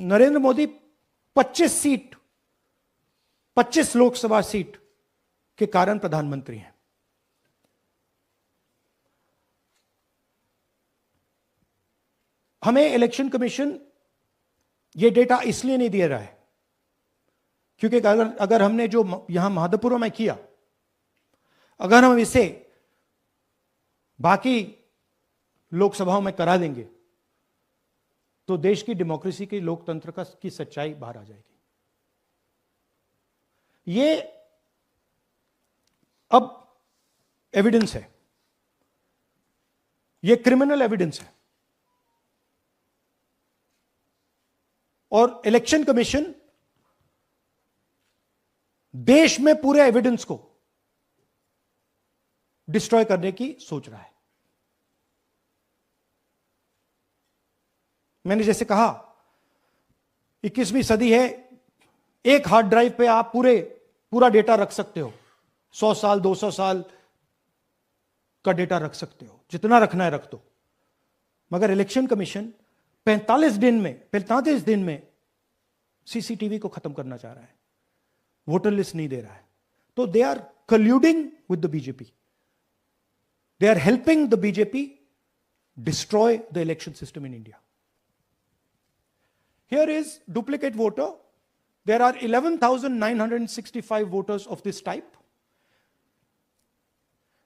Narendra Modi 25 Lok Sabha seat के कारण प्रधानमंत्री हैं। हमें इलेक्शन कमीशन ये डेटा इसलिए नहीं दे रहा है क्योंकि अगर हमने जो यहां माधवपुर में किया, अगर हम इसे बाकी लोकसभाओं में करा देंगे तो देश की डेमोक्रेसी की, लोकतंत्र की सच्चाई बाहर आ जाएगी। ये अब एविडेंस है, ये क्रिमिनल एविडेंस है। और इलेक्शन कमीशन देश में पूरे एविडेंस को डिस्ट्रॉय करने की सोच रहा है। मैंने जैसे कहा 21वीं सदी है, एक हार्ड ड्राइव पे आप पूरा डेटा रख सकते हो, 100 साल 200 साल का डेटा रख सकते हो, जितना रखना है रख दो। मगर इलेक्शन कमीशन 45 दिन में सीसीटीवी को खत्म करना चाह रहा है, वोटर लिस्ट नहीं दे रहा है। तो they are colluding with the BJP, they are helping the BJP destroy the election system in India. Here is duplicate voter. There are 11,965 voters of this type.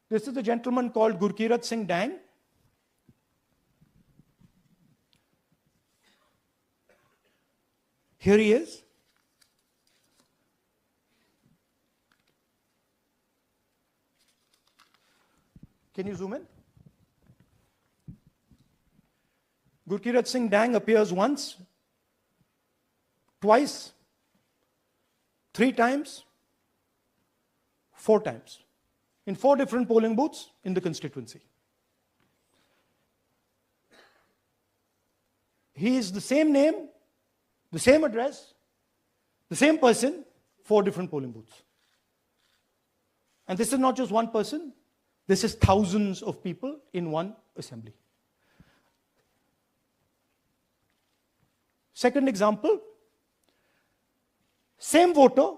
This is a gentleman called Gurkirat Singh Dang. Here he is. Can you zoom in? Gurkirat Singh Dang appears once, twice, 3 times, 4 times, in 4 different polling booths in the constituency. He is the same name, the same address, the same person, 4 different polling booths. And this is not just one person, this is thousands of people in one assembly. Second example, same voter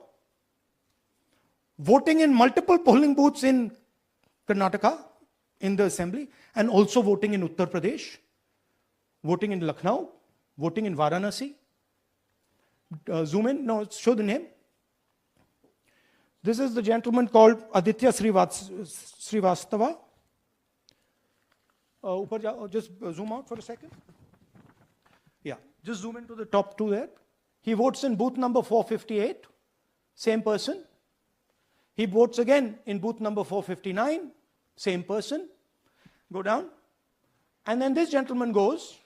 voting in multiple polling booths in Karnataka in the assembly, and also voting in Uttar Pradesh, voting in Lucknow, voting in Varanasi. Zoom in, no, show the name. This is the gentleman called Aditya Srivastava. Just zoom out for a second. Yeah, just zoom into the top 2 there. He votes in booth number 458, same person. He votes again in booth number 459, same person. Go down. And then this gentleman goes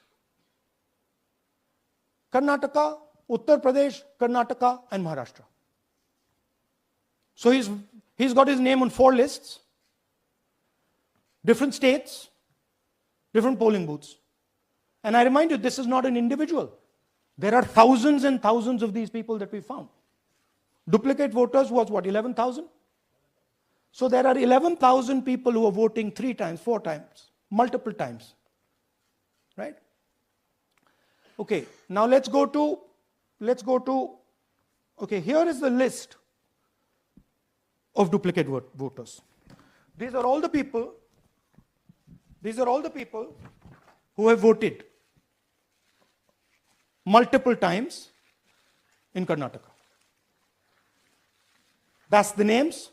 Karnataka, Uttar Pradesh, Karnataka, and Maharashtra. So he's got his name on 4 lists, different states, different polling booths. And I remind you, this is not an individual. There are thousands and thousands of these people that we found. Duplicate voters was what, 11,000? So there are 11,000 people who are voting 3 times, 4 times, multiple times. Right? Okay, now let's go to, okay, here is the list of duplicate voters. These are all the people who have voted multiple times in Karnataka. That's the names,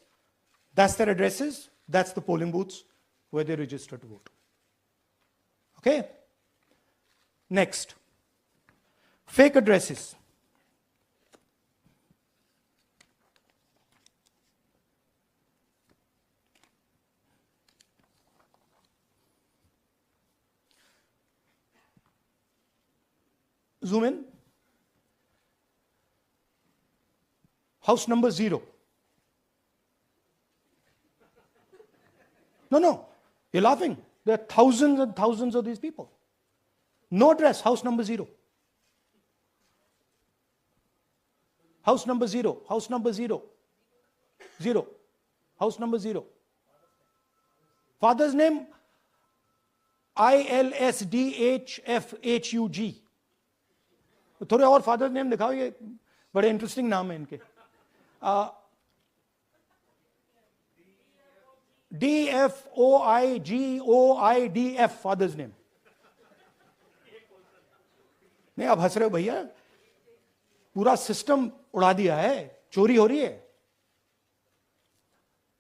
that's their addresses, that's the polling booths where they register to vote. Okay? Next, fake addresses. Zoom in. House number 0. No, you're laughing. There are thousands and thousands of these people. No address, house number 0. House number 0, house number 0. 0. House number 0. Father's name, ILSDHFHUG. थोड़े और father name दिखाओ, ये बड़े interesting नाम है इनके. DFOIGOIDF father's name. नहीं, आप हंस रहे हो भैया, पूरा सिस्टम उड़ा दिया है, चोरी हो रही है.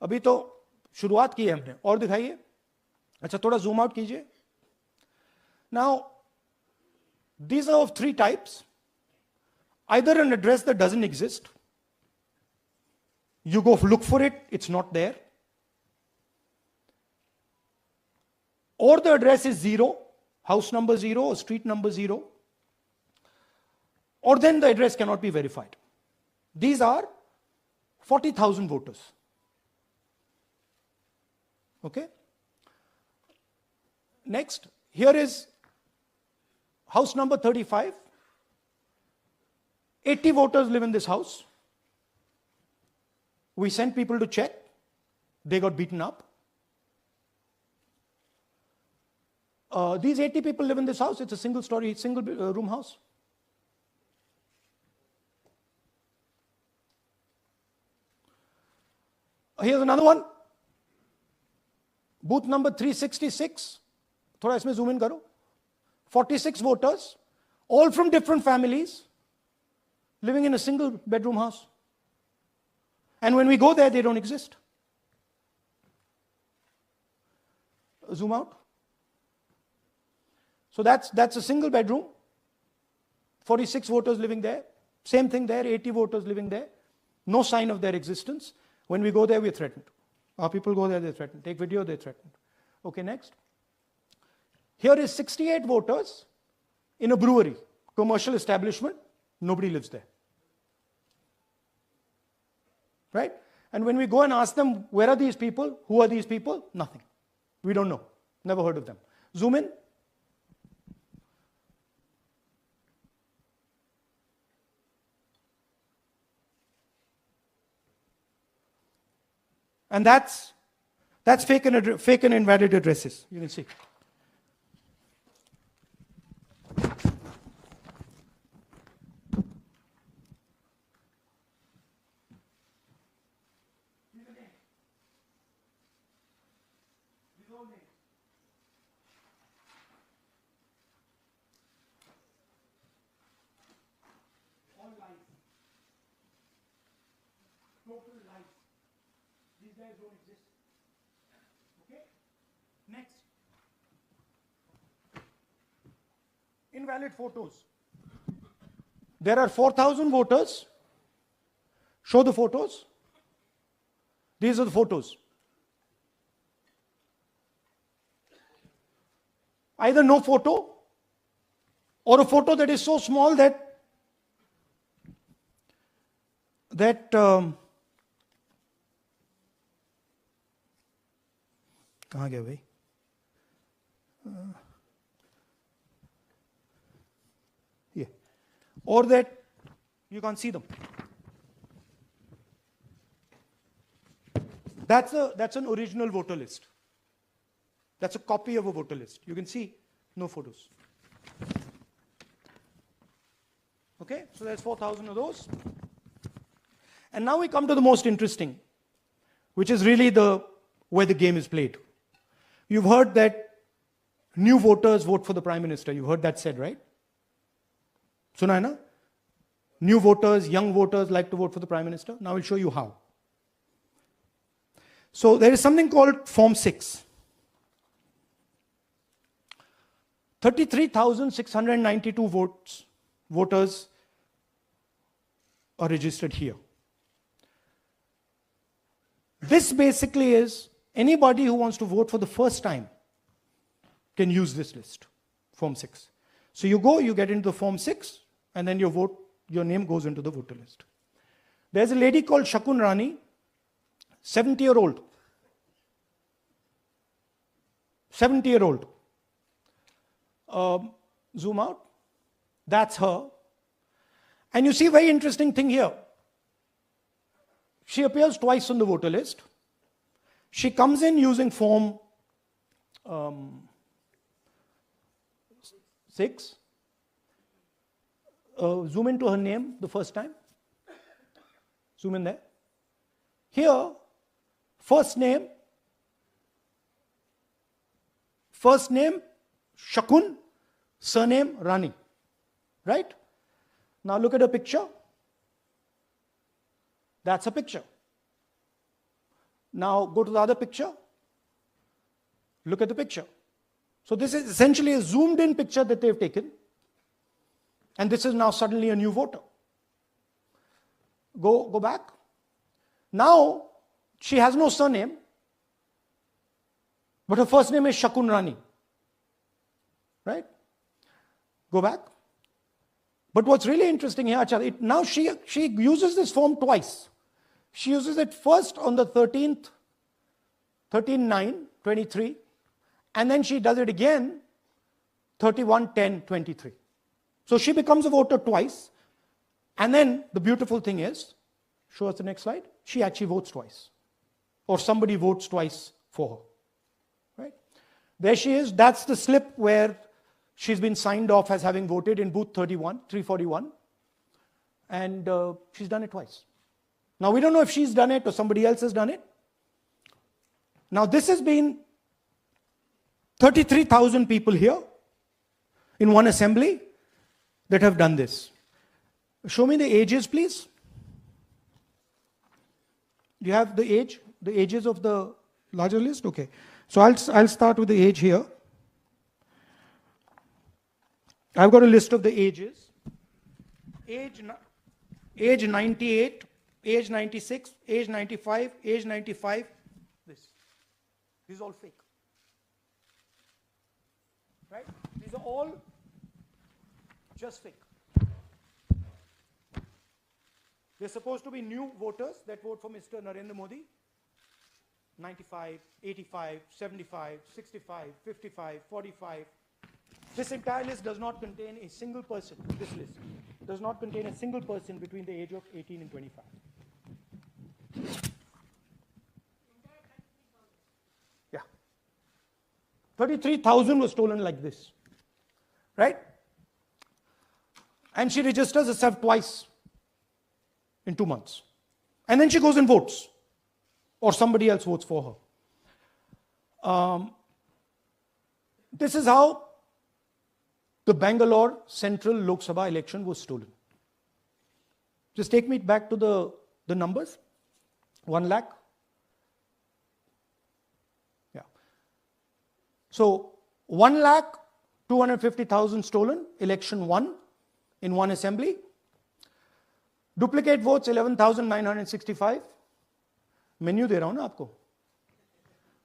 अभी तो शुरुआत की है हमने. और दिखाइए. अच्छा, थोड़ा जूम आउट कीजिए. Now these are of three types. Either an address that doesn't exist, you go look for it, it's not there, or the address is 0, house number 0 or street number 0, or then the address cannot be verified. These are 40,000 voters. Okay? Next, here is house number 35. 80 voters live in this house. We sent people to check. They got beaten up. These 80 people live in this house. It's a single story, single room house. Here's another one. Booth number 366. थोड़ा इसमें zoom in करो. 46 voters, all from different families, living in a single bedroom house. And when we go there, they don't exist. Zoom out. So that's a single bedroom. 46 voters living there. Same thing there, 80 voters living there. No sign of their existence. When we go there, we're threatened. Our people go there, they're threatened. Take video, they're threatened. Okay, next. Here is 68 voters in a brewery, commercial establishment. Nobody lives there. Right? And when we go and ask them, where are these people? Who are these people? Nothing. We don't know. Never heard of them. Zoom in. And that's fake and invalid addresses. You can see. Invalid photos. There are 4,000 voters. Show the photos. These are the photos. Either no photo or a photo that is so small that कहाँ गया भाई? Or that you can't see them. That's an original voter list. That's a copy of a voter list. You can see no photos. Okay, so there's 4,000 of those. And now we come to the most interesting, which is really where the game is played. You've heard that new voters vote for the Prime Minister. You've heard that said, right? सुना है ना? New voters, young voters like to vote for the Prime Minister. Now I'll show you how. So there is something called Form 6. 33,692 voters are registered here. This basically is anybody who wants to vote for the first time can use this list, Form 6. So you go, you get into the Form 6, and then your name goes into the voter list. There's a lady called Shakun Rani, 70-year-old. 70-year-old. Zoom out. That's her. And you see a very interesting thing here. She appears twice on the voter list. She comes in using Form 6. zoom into her name the first time. Zoom in there. Here, first name Shakun, surname Rani. Right? Now look at a picture. That's a picture. Now go to the other picture. Look at the picture. So this is essentially a zoomed in picture that they've taken. And this is now suddenly a new voter. Go back. Now she has no surname, but her first name is Shakun Rani. Right? Go back. But what's really interesting here, now she uses this form twice. She uses it first on the 13th, 13/9/23, and then she does it again 31/10/23. So she becomes a voter twice, and then the beautiful thing is, show us the next slide, she actually votes twice. Or somebody votes twice for her. Right? There she is, that's the slip where she's been signed off as having voted in booth 341, and she's done it twice. Now we don't know if she's done it or somebody else has done it. Now this has been 33,000 people here in one assembly that have done this. Show me the ages, please. Do you have the ages of the larger list? Okay. So I'll start with the age here. I've got a list of the ages. Age 98, age 96, age 95, age 95, this. These are all fake. Right? These are all just fake. They're supposed to be new voters that vote for Mr. Narendra Modi. 95, 85, 75, 65, 55, 45. This entire list does not contain a single person. This list does not contain a single person between the age of 18 and 25. Yeah. 33,000 was stolen like this. Right? And she registers herself twice in 2 months. And then she goes and votes. Or somebody else votes for her. This is how the Bangalore Central Lok Sabha election was stolen. Just take me back to the numbers. 1 lakh. Yeah. So 1,250,000 stolen, election won in one assembly. Duplicate votes 11,965. Menu दे रहा हूं ना आपको.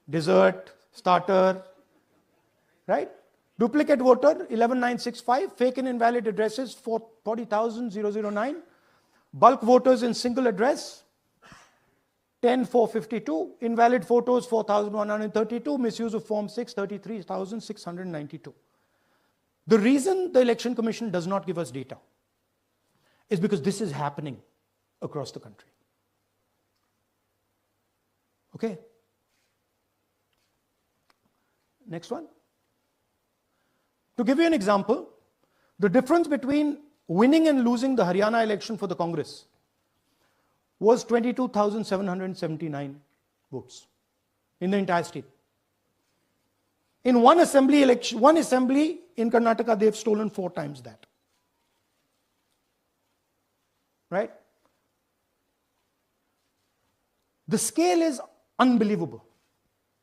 Dessert, starter, right? Duplicate voter 11,965. Fake and invalid addresses 40,009. Bulk voters in single address 10,452. Invalid photos 4,132. Misuse of Form 6 33,692. The reason the Election Commission does not give us data is because this is happening across the country. Okay. Next one. To give you an example, the difference between winning and losing the Haryana election for the Congress was 22,779 votes in the entire state. In one assembly in Karnataka, they've stolen 4 times that. Right? The scale is unbelievable.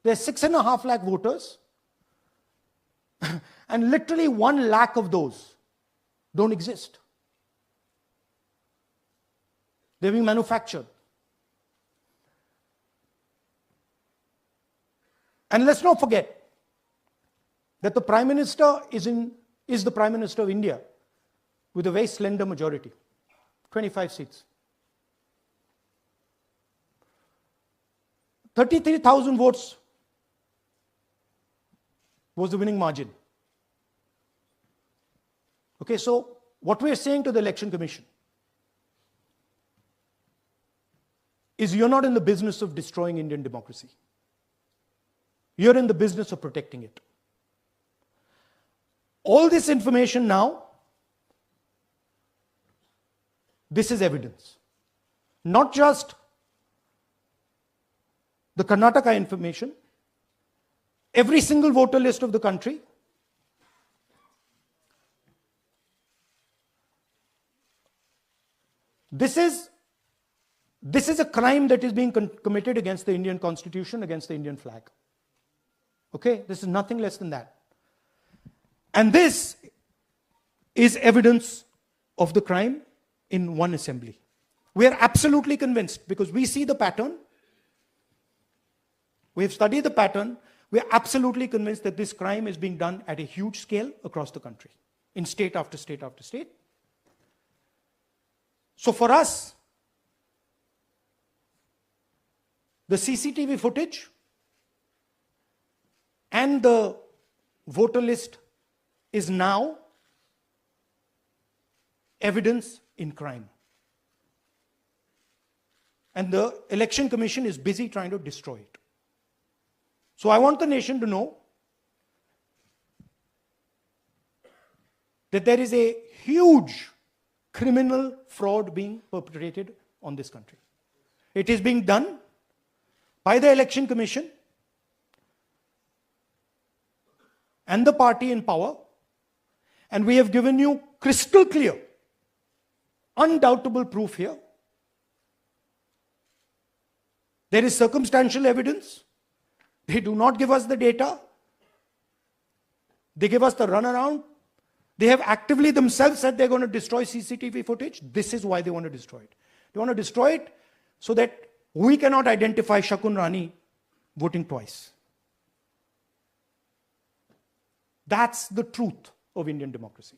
There's 6.5 lakh voters, and literally 1 lakh of those don't exist. They're being manufactured. And let's not forget that the Prime Minister is the Prime Minister of India with a very slender majority, 25 seats. 33,000 votes was the winning margin. Okay, so what we are saying to the Election Commission is you're not in the business of destroying Indian democracy. You're in the business of protecting it. All this information now This is evidence. Not just the Karnataka information, every single voter list of the country. This is a crime that is being committed against the Indian Constitution, against the Indian flag. Okay, this is nothing less than that. And this is evidence of the crime in one assembly. We are absolutely convinced because we see the pattern. We have studied the pattern. We are absolutely convinced that this crime is being done at a huge scale across the country, in state after state after state. So for us, the CCTV footage and the voter list is now evidence in crime. And the Election Commission is busy trying to destroy it. So I want the nation to know that there is a huge criminal fraud being perpetrated on this country. It is being done by the Election Commission and the party in power, and we have given you crystal clear, undoubtable proof here. There is circumstantial evidence. They do not give us the data. They give us the runaround. They have actively themselves said they're going to destroy CCTV footage. This is why they want to destroy it. They want to destroy it so that we cannot identify Shakun Rani voting twice. That's the truth of Indian democracy.